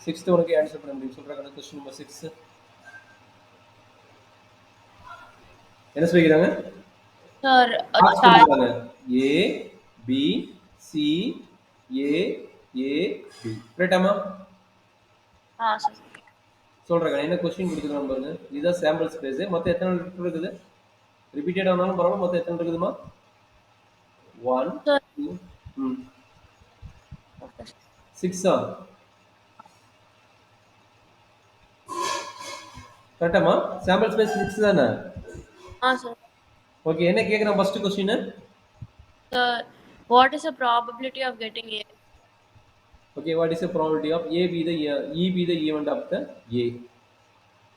Sixth உனக்கு answer பண்ண முடியும் சொல்றாங்க. கொஸ்டின் நம்பர் 6 என்ன சொல்லிக்கிறாங்க சார் சொல்லிக்கிறாங்க A B C A A B கரெக்டாமா சார் சொல்றேன் என்ன கொஸ்டின் கொடுத்துருக்காங்க பாருங்க. இதுதான் சாம்பிள் ஸ்பேஸ். மொத்தம் எத்தனை லிட்டர் இருக்குது? ரிப்பீட்டட் ஆனாலும் பரவாயில்ல. மொத்தம் எத்தனை இருக்குதுமா? 1 சார் 2 6 கரெக்டாமா? சாம்பிள் ஸ்பேஸ் 6 தானே? சார் ஓகே என்ன கேக்குறான் first question? Sir what is the probability of getting A? Okay, what is the probability of A be the E be the event of the A?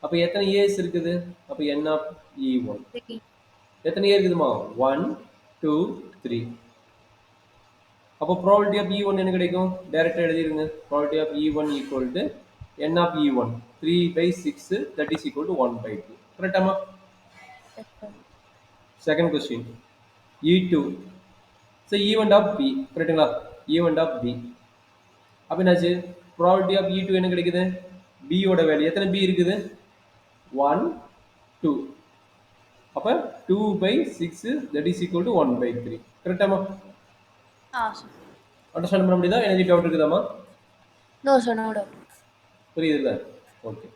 அப்ப எத்தனை A's இருக்குது? அப்ப n of E1. எத்தனை A இருக்குதுமா? 1 2 3. அப்ப probability of E1 என்ன கிடைக்கும்? டைரக்டா எழுதிருங்க. probability of E1 equal to n of E1 3/6 that is equal to 1/2. கரெக்டாமா? Yes, sir. Second question. E2. So event of B. கரெக்ட்டுங்களா? event of B. அப்ப என்னாச்சு? probability of E2 என்ன கிடைக்குது? B ஓட value எத்தனை B இருக்குது? 1 2. அப்ப 2/6 that is equal to 1/3. கரெக்டாமா? Sir. அண்டர்ஸ்டாண்ட் பண்ண முடியுதா? எனி டவுட் இருக்குதாமா? No, sir, no doubt. புரியுதுல்ல? ஓகே.